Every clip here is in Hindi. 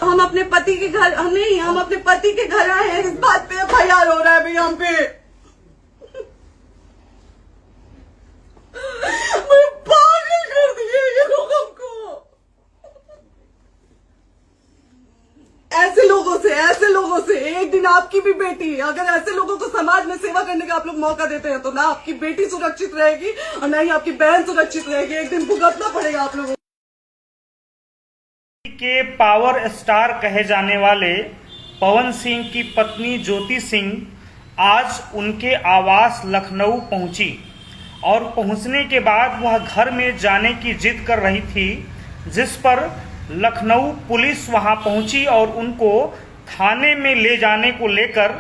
हम अपने पति के घर नहीं, हम अपने पति के घर आए हैं, इस बात पे FIR हो रहा है भैया हम पे। पागल कर दिए ये लोग हमको। ऐसे लोगों से एक दिन आपकी भी बेटी, अगर ऐसे लोगों को समाज में सेवा करने का आप लोग मौका देते हैं तो ना आपकी बेटी सुरक्षित रहेगी और ना ही आपकी बहन सुरक्षित रहेगी। एक दिन भुगतना पड़ेगा आप लोगों के पावर स्टार कहे जाने वाले पवन सिंह की पत्नी ज्योति सिंह आज उनके आवास लखनऊ पहुंची और पहुंचने के बाद वह घर में जाने की जिद कर रही थी, जिस पर लखनऊ पुलिस वहां पहुंची और उनको थाने में ले जाने को लेकर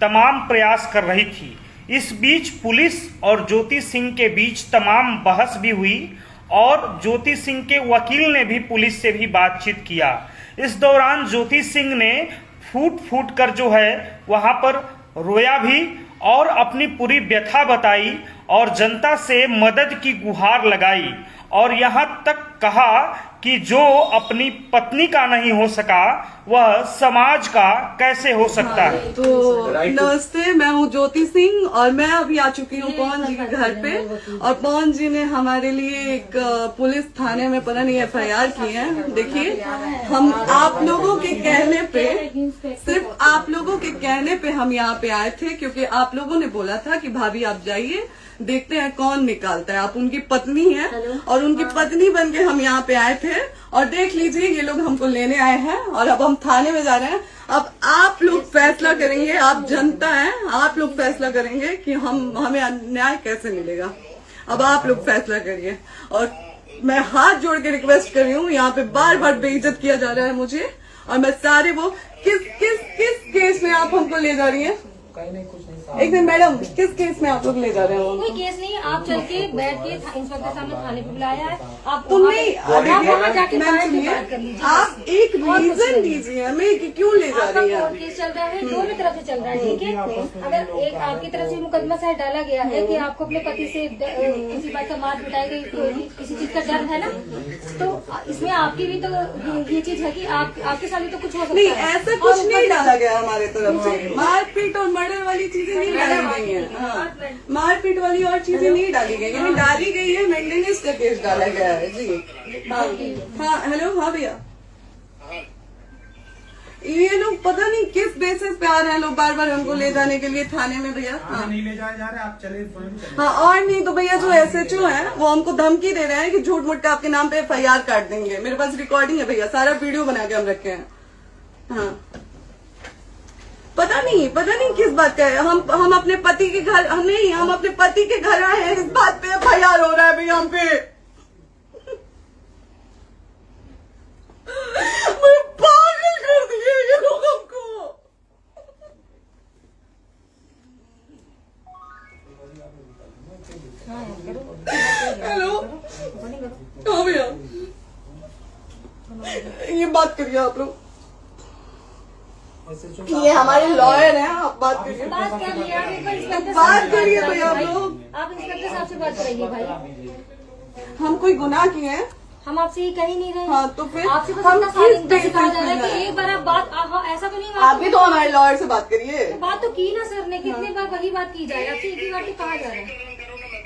तमाम प्रयास कर रही थी। इस बीच पुलिस और ज्योति सिंह के बीच तमाम बहस भी हुई और ज्योति सिंह के वकील ने भी पुलिस से भी बातचीत किया। इस दौरान ज्योति सिंह ने फूट फूट कर जो है वहां पर रोया भी और अपनी पूरी व्यथा बताई और जनता से मदद की गुहार लगाई और यहाँ तक कहा कि जो अपनी पत्नी का नहीं हो सका वह समाज का कैसे हो सकता है। तो नमस्ते, मैं हूँ ज्योति सिंह और मैं अभी आ चुकी हूँ पवन जी के घर पे और पवन जी ने हमारे लिए एक पुलिस थाने में पता नहीं FIR की है। देखिए, हम आप लोगों के कहने पे, सिर्फ आप लोगों के कहने पे हम यहाँ पे आए थे क्योंकि आप लोगों ने बोला था कि भाभी आप जाइए, देखते हैं कौन निकालता है। आप उनकी पत्नी हैं और उनकी पत्नी बन के हम यहाँ पे आए थे और देख लीजिए ये लोग हमको लेने आए हैं और अब हम थाने में जा रहे हैं। अब आप लोग फैसला करेंगे, आप जनता हैं, आप लोग फैसला करेंगे कि हमें न्याय कैसे मिलेगा। अब आप लोग फैसला करिए और मैं हाथ जोड़ के रिक्वेस्ट कर रही हूँ, यहाँ पे बार बार बेइज्जत किया जा रहा है मुझे और मैं सारे वो किस केस में आप हमको ले जा रही है? एक दिन मैडम, किस केस में आप लोग ले जा रहे हो? कोई केस नहीं, आप चल के बैठ के इंस्पेक्टर सामने थाने पे बुलाया है। आप तुम नहीं, वहाँ जाके बात कर लीजिए। आप एक रीजन दीजिए हमें कि क्यों ले जा रही है। केस चल रहा है, दोनों तरफ से चल रहा है, ठीक है। अगर एक आपकी तरफ से मुकदमा शायद डाला गया है कि आपको अपने पति से किसी बात का मार पिटाई गई, किसी चीज का डर है ना, तो इसमें आपकी भी तो ये चीज है कि आपके साथ भी तो कुछ हो सकता है। नहीं, ऐसा कुछ नहीं डाला गया हमारे तरफ से। मारपीट और मर्डर वाली चीजें नहीं डाली गई है। हाँ, मारपीट वाली और चीजें नहीं डाली गई है। डाली गई है मेंटेनेंस का केस डाला गया है जी। हाँ हेलो, हाँ भैया, ये लोग पता नहीं किस बेसिस पे आ रहे हैं लोग बार बार हमको ले जाने के लिए थाने में भैया। हाँ नहीं ले जाए जा रहे, आप चले। हाँ, और नहीं तो भैया जो SHO है वो हमको धमकी दे रहे हैं कि झूठ मूठ के आपके नाम पे FIR काट देंगे। मेरे पास रिकॉर्डिंग है भैया, सारा वीडियो बना के हम रखे हैं। हाँ, पता नहीं किस बात का है। हम अपने पति के घर नहीं, हम अपने पति के घर आए हैं, इस बात पे FIR हो रहा है भैया हम पे। पागल कर दिए ये लोग हमको। हेलो, हाँ भैया, ये बात करिए आप लोग, ये हमारे लॉयर हैं, आप बात करिए। बात करिए भैया आप लोग। आप इंस्पेक्टर साहब से बात करेंगे भाई। हम कोई गुनाह किए हैं? हम आपसे ये कह ही नहीं रहे। हाँ, तो फिर आपसे बस हम इतना सारी किस बेसिस कहा जा रहा है पे कि एक बार आप बात ऐसा तो नहीं। आप भी तो हमारे लॉयर से बात करिए। बात तो की ना सर ने, कितने बार वही बात की जाए, आपसे एक ही बार तो कहा जा रहा है।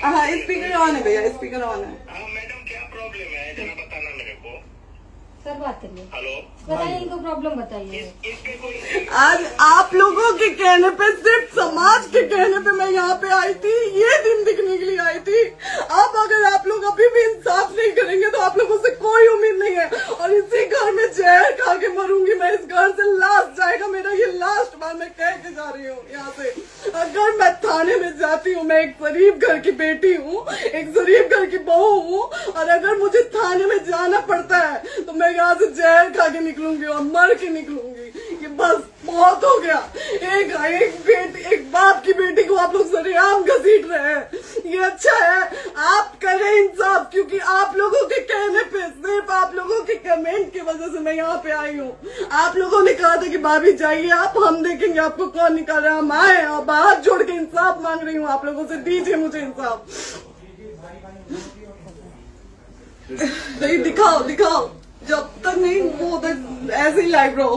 हाँ, स्पीकर ऑन है भैया, स्पीकर ऑन है। मैडम क्या प्रॉब्लम है जरा बताना मेरे को। सर बात करिए, हेलो, बताइए इनको प्रॉब्लम बताइए। इसके कोई आज आप लोगों के कहने पे, सिर्फ समाज के कहने पे मैं यहाँ पे आई थी, ये दिन दिखने के लिए आई थी। अब अगर आप लोग अभी भी इंसाफ नहीं करेंगे तो आप लोगों से कोई उम्मीद नहीं है और इसी घर में जहर खा के मरूंगी मैं। इस घर से लास्ट जाएगा मेरा, ये लास्ट बार मैं कह के जा रही हूँ यहाँ से। अगर मैं थाने में जाती हूँ, मैं एक गरीब घर की बेटी हूँ, एक गरीब घर की बहू हूँ और अगर मुझे थाने में जाना पड़ता है तो मैं यहाँ से जहर खा के निकलूंगी और मर के निकलूंगी। ये बस बहुत हो गया। एक बाप की बेटी को आप लोग सरेआम घसीट रहे हैं, ये अच्छा है? आप करें इंसाफ, क्योंकि आप लोगों के कहने पे, सिर्फ आप लोगों के कमेंट की वजह से मैं यहाँ पे आई हूँ। आप लोगों ने कहा था कि भाभी जाइए आप, हम देखेंगे आपको कौन निकाल रहा है। हम आए और हाथ जोड़ के इंसाफ मांग रही हूँ आप लोगों से, दीजिए मुझे इंसाफ। नहीं, दिखाओ, जब तक नहीं वो ऐसे ही लाइव रहो।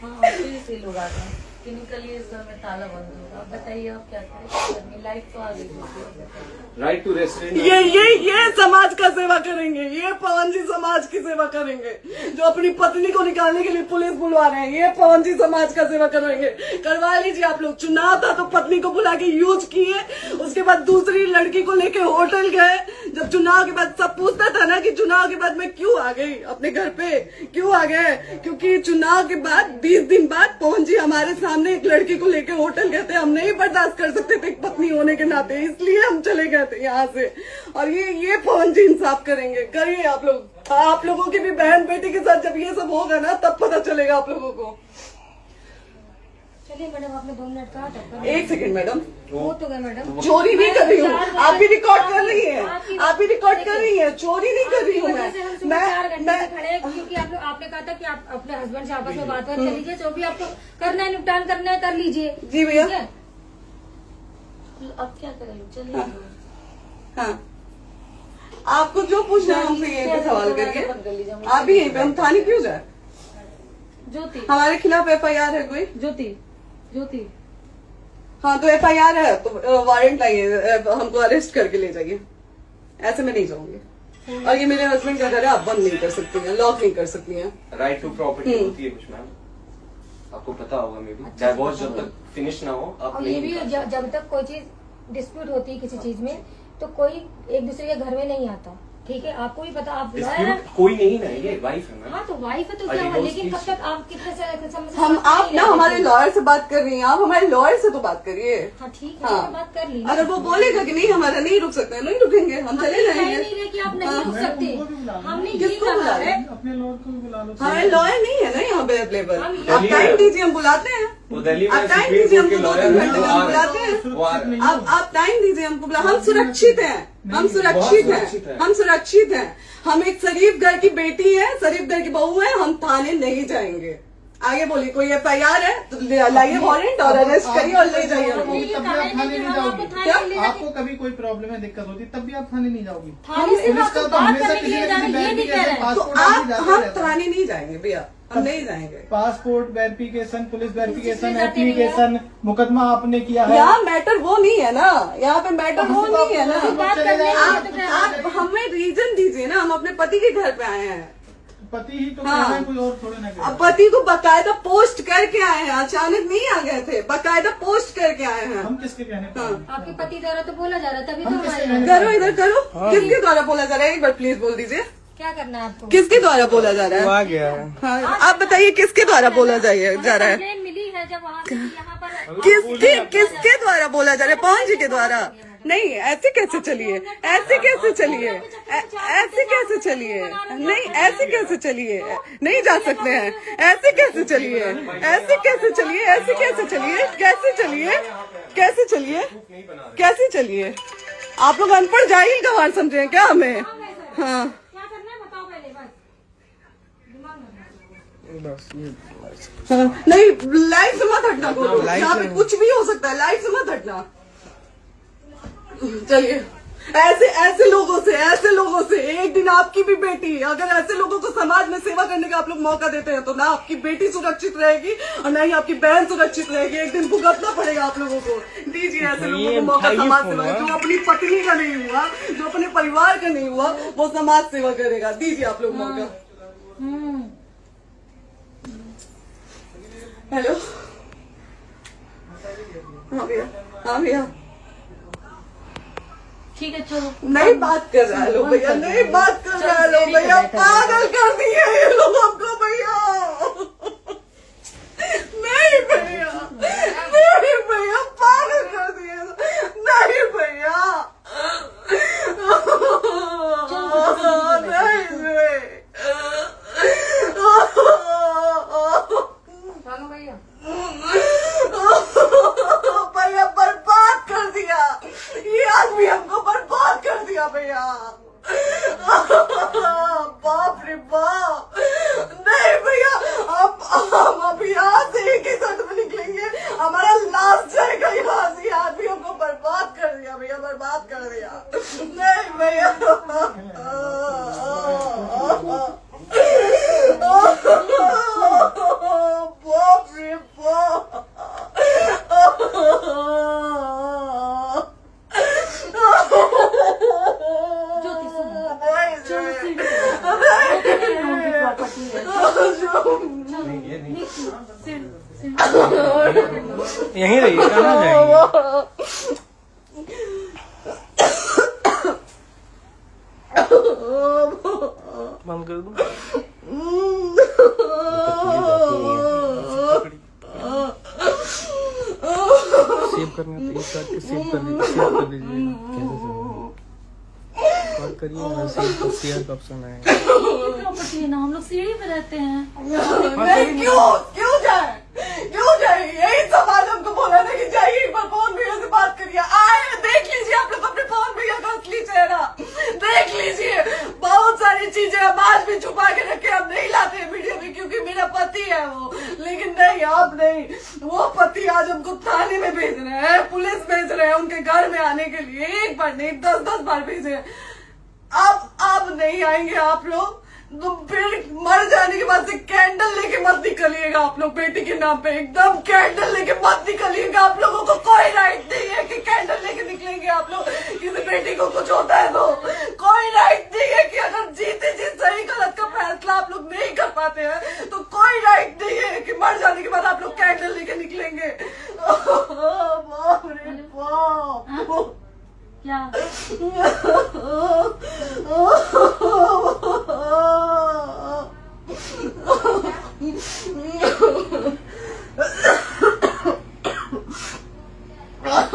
हाँ फिर से लोग आ गए कि निकलिए, इस घर में ताला बंद होगा। अब बताइए आप क्या करें, लाइफ तो आ गई। Right to restaurant. ये समाज का सेवा करेंगे, ये पवन जी समाज की सेवा करेंगे। जो अपनी पत्नी को निकालने के लिए पुलिस बुलवा रहे हैं, ये पवन जी समाज का सेवा करेंगे। करवा लीजिए आप लोग। चुनाव था तो पत्नी को बुला के यूज किए, उसके बाद दूसरी लड़की को लेके होटल गए। जब चुनाव के बाद सब पूछता था ना कि चुनाव के बाद मैं क्यों आ गई अपने घर पे, क्यों आ गए, क्योंकि चुनाव के बाद 20 दिन बाद पवन जी हमारे सामने एक लड़की को लेके होटल गए थे। हम नहीं बर्दाश्त कर सकते थे एक पत्नी होने के नाते, इसलिए हम चले गए थे यहाँ से। और ये पवन जी इंसाफ करेंगे। करिए आप लोग। आप लोगों की भी बहन बेटी के साथ जब ये सब होगा ना, तब पता चलेगा आप लोगों को। चलिए मैडम, आपने 2 मिनट कहा था। 1 सेकंड मैडम, वो तो गए मैडम। चोरी नहीं कर रही हूँ, आप भी रिकॉर्ड कर रही हैं, आप भी रिकॉर्ड कर रही हैं। चोरी नहीं कर रही हूँ मैं 4 घंटे से खड़े हैं, क्योंकि आपने कहा था कि आप अपने हस्बैंड से आपस में बात कर लीजिए, जो भी आपको करना है, निपटान करना है, कर लीजिए। जी भैया। ठीक है? अब क्या करें, चलिए। हाँ, आपको जो पूछना है हमसे यहीं पे सवाल करिए। आप भी यहीं पे, हम थाने क्यों जाए? ज्योति, हमारे खिलाफ FIR है कोई? ज्योति हाँ तो FIR है तो वारंट लाइए, हमको अरेस्ट करके ले जाइए। ऐसे में नहीं जाऊंगी। और ये मेरे हस्बैंड का घर है, आप बंद नहीं कर सकती हैं, लॉक नहीं कर सकती हैं। राइट टू प्रॉपर्टी होती है कुछ मैम, आपको पता होगा। मे बी डाइवोर्स जब तक फिनिश ना हो आप और ये नहीं भी निकाल सकते। जब तक कोई चीज डिस्प्यूट होती है किसी चीज में, तो कोई एक दूसरे के घर में नहीं आता। ठीक है, आपको भी पता, आप लॉयर हैं। Dispute कोई नहीं ना, ये वाइफ है मैम। हाँ तो वाइफ है तो क्या हुआ, divorce लेकिन कब case तक आप कितने समय से हम बात आप नहीं ना रहे हमारे थे? लॉयर से बात कर रही हैं, आप हमारे लॉयर से तो बात करिए। हाँ ठीक है, हाँ। मैंने बात कर ली ना। अगर वो बोलेगा कि नहीं हमारा नहीं रुक सकते, नहीं रुकेंगे, हम चले कह जाएंगे। नहीं रहे कि आप नहीं रुक सकते, हमने ये किसको बुला कहा रहे? है। अपने लॉर्ड को भी बुला लो। हमारे लॉयर नहीं है ना यहाँ पे अवेलेबल। हम आप दिल्ली टाइम में- दीजिए, हम बुलाते हैं। वो दिल्ली में आप टाइम सुप्रीम दीजिए कोर्ट के हमको, 2 लॉयर घंटे हैं, में वो हम आ बुलाते रहे हैं। हैं, वो आ रहे हैं। आप टाइम दीजिए हमको, हम सुरक्षित हैं, हम सुरक्षित सुरक्षित हैं, हैं। हम सुरक्षित हैं। हम एक शरीफ घर की बेटी है, शरीफ घर की बहू है, हम थाने नहीं जाएंगे। आगे बोलिए, कोई FIR है तो लाइए वारंट और अरेस्ट करिए और ले जाइए हमको। तब भी आप थाने नहीं जाओगी। क्या? आपको कभी कोई प्रॉब्लम है, दिक्कत होती, तब भी आप थाने नहीं जाओगी। थाने से पुलिस का आपको तो बात हमेशा करने के किसी लिए न जाना, किसी ये नहीं कह रहे हैं। तो पासपोर्ट आप जाते हम रहता है। थाने नहीं जाएंगे भैया, हम नहीं जाएंगे। पासपोर्ट वेरिफिकेशन, पुलिस वेरिफिकेशन, किसने जाते नहीं एप्लीकेशन, मुकदमा आपने किया है। यहाँ मैटर वो नहीं है ना, यहाँ पे मैटर वो नहीं है ना। बात करने के लिए तो क्या- आप हमें रीजन दीजिए ना, हम अपने पति के घर पे आए हैं। पति ही तो हाँ। कह रहे हैं, कोई और थोड़े ना कह रहे अब हैं। पति को बकायदा पोस्ट करके आए हैं, अचानक नहीं आ गए थे, बकायदा पोस्ट करके आए हैं। हम किसके कहने पर हाँ। हैं? आपके पति द्वारा तो बोला जा रहा है, तभी तो हम हम किसके आए कहने हैं। करो इधर करो, किसके द्वारा बोला जा रहा है, एक बार प्लीज बोल दीजिए, क्या करना है आपको? किसके द्वारा बोला जा रहा है? हाँ, आप बताइए किसके द्वारा बोला जा रहा है? कंप्लेन मिली है जब वहाँ से यहाँ पर किसके द्वारा बोला जा रहा है? पवन जी के द्वारा? नहीं, ऐसे कैसे चलिए, ऐसे कैसे चलिए, ऐसे कैसे चलिए, नहीं ऐसे कैसे चलिए, नहीं जा सकते हैं, ऐसे कैसे चलिए, ऐसे कैसे चलिए, ऐसे कैसे चलिए, कैसे चलिए, कैसे चलिए, कैसे चलिए? आप लोग अनपढ़ जाहिल गंवार समझे हैं क्या हमें? हाँ, क्या करना है बताओ पहले, बस दिमाग में हाँ, नहीं लाइफ से मत हटना, बोलो यहाँ पे कुछ भी हो सकता है, लाइफ से मत हटना। चलिए, ऐसे लोगों से एक दिन आपकी भी बेटी, अगर ऐसे लोगों को समाज में सेवा करने का आप लोग मौका देते हैं तो ना आपकी बेटी सुरक्षित रहेगी और ना ही आपकी बहन सुरक्षित रहेगी। एक दिन भुगतना पड़ेगा आप लोगों को। दीजिए ऐसे लोगों को मौका समाज सेवा का। जो अपनी पत्नी का नहीं हुआ, जो अपने परिवार का नहीं हुआ, वो समाज सेवा करेगा। दीजिए आप लोग मौका। हेलो, हाँ भैया, हाँ भैया, ठीक है चलो। नहीं बात कर रहा है लोग भैया, नहीं बात कर रहा है लोग भैया, पागल कर दिए ये लोग हमको भैया। नहीं भैया, नहीं भैया, पागल कर दिए, नहीं भैया, नहीं चलो भैया, भैया बर्बाद कर दिया ये आदमी, हमको बर्बाद कर दिया भैया। बाप रे बाप, नहीं भैया, हम अभी यहाँ से एक ही शर्त में निकलेंगे, हमारा लास्ट जाएगा यहाँ से। आदमी हमको बर्बाद कर दिया भैया, बर्बाद कर दिया। नहीं भैया, यहीं रहिए, कहाँ जाएंगे? बंद कर दूं? सेव करना तो एक करके सेव कर दीजिए। और करिए सेव शेयर का ऑप्शन आएगा। प्रॉपर्टी है ना, हम लोग सीढ़ी पे रहते हैं। नहीं, क्यों जाए यही सवाल हमको बोला था कि जाइए एक बार पवन भैया से बात करिए। आए देख लीजिए आप लोग अपने पवन भैया का असली चेहरा देख लीजिए। बहुत सारी चीजें हम आज भी छुपा के रखे, हम नहीं लाते मीडिया में क्योंकि मेरा पति है वो, लेकिन नहीं आप नहीं, वो पति आज हमको थाने में भेज रहे हैं, पुलिस भेज रहे हैं उनके घर में आने के लिए, एक बार नहीं 10-10 बार भेजे। अब नहीं आएंगे आप लोग तो फिर मर जाने के बाद से कैंडल लेके मत निकलिएगा आप लोग बेटी के नाम पे, एकदम कैंडल लेके मत निकलिएगा। आप लोगों को कोई राइट नहीं है कि कैंडल लेके निकलेंगे आप लोग, किसी बेटी को कुछ होता है तो कोई राइट नहीं है कि अगर जीते जी सही गलत का फैसला आप लोग नहीं कर पाते हैं तो कोई राइट नहीं है कि मर जाने के बाद आप लोग कैंडल लेके निकलेंगे। बाप रे बाप, क्या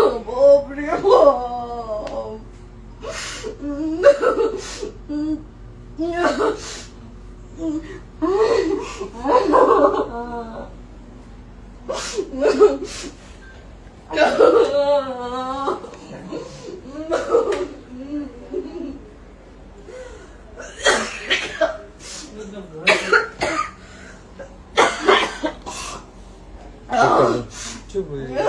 बाप रे चुप हो जाइए।